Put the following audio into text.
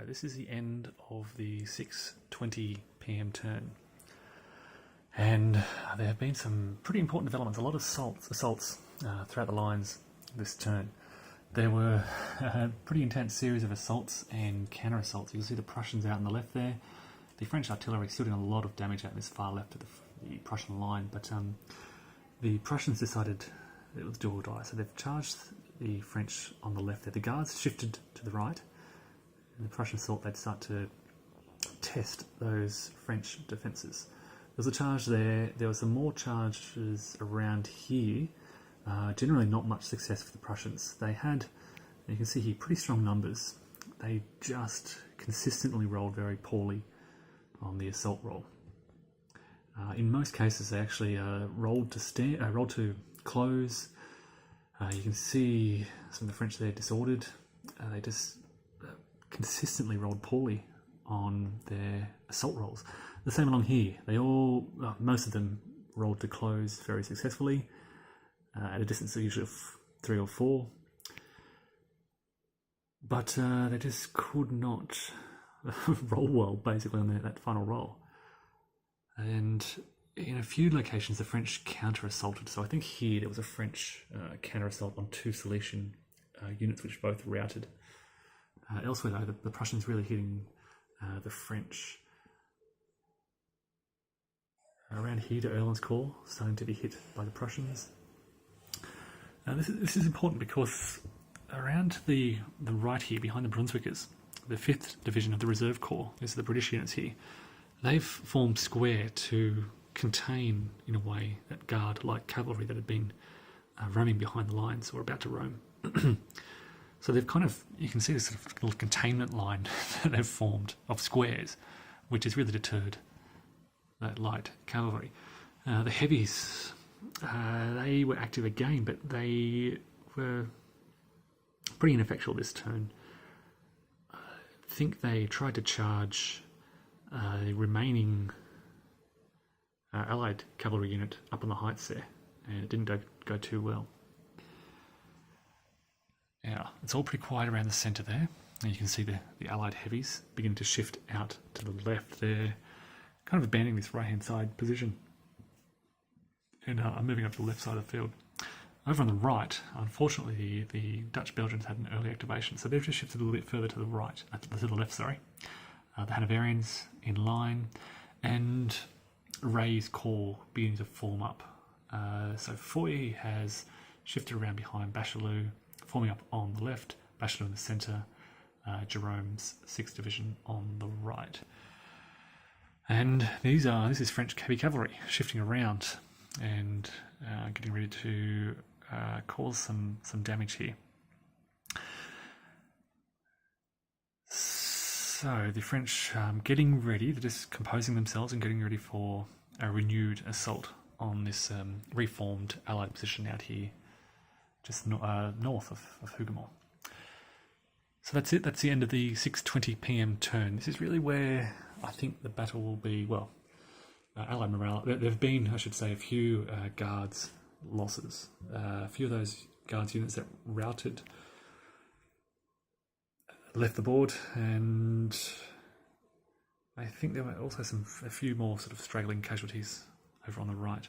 This is the end of the 6:20 p.m. turn, and there have been some pretty important developments. A lot of assaults throughout the lines this turn. There were a pretty intense series of assaults and counter-assaults. You can see the Prussians out on the left there. The French artillery still doing a lot of damage out this far left of the Prussian line, but the Prussians decided it was do or die, so they've charged the French on the left there. The Guards shifted to the right, and the Prussians thought they'd start to test those French defences. There was a charge there. There were some more charges around here. Generally not much success for the Prussians. They had, you can see here, pretty strong numbers. They just consistently rolled very poorly on the assault roll. In most cases, they actually rolled to close. You can see some of the French there disordered. They just consistently rolled poorly on their assault rolls. The same along here. They all, most of them rolled to close very successfully at a distance of usually 3 or 4. But they just could not roll well, basically, on that final roll. And in a few locations, the French counter-assaulted. So I think here there was a French counter-assault on 2 Silesian units, which both routed. Elsewhere, though, the Prussians really hitting the French. Around here to Erlen's Corps, starting to be hit by the Prussians. This is important because around the right here, behind the Brunswickers, the 5th Division of the Reserve Corps, these are the British units here, they've formed square to contain, in a way, that Guard-like cavalry that had been roaming behind the lines or about to roam. So they've kind of, you can see this sort of little containment line that they've formed of squares, which has really deterred that light cavalry. The heavies, they were active again, but they were pretty ineffectual this turn. I think they tried to charge the remaining Allied cavalry unit up on the heights there, and it didn't go too well. Yeah, it's all pretty quiet around the centre there, and you can see the Allied heavies begin to shift out to the left there, kind of abandoning this right-hand side position, and I'm moving up to the left side of the field. Over on the right, unfortunately, the Dutch Belgians had an early activation, so they've just shifted a little bit further to the right, to the left, sorry. The Hanoverians in line, and Ray's corps beginning to form up. So Foy has shifted around behind Waterloo, forming up on the left, Waterloo in the centre, Jerome's 6th Division on the right. And this is French heavy cavalry shifting around and getting ready to cause some damage here. So the French getting ready, they're just composing themselves and getting ready for a renewed assault on this reformed Allied position out here, just north of Hougoumont. So that's it. That's the end of the 6:20 p.m. turn. This is really where I think the battle will be. Well, Allied morale. There have been, I should say, a few Guards losses. A few of those Guards units that routed left the board, and I think there were also a few more sort of straggling casualties over on the right.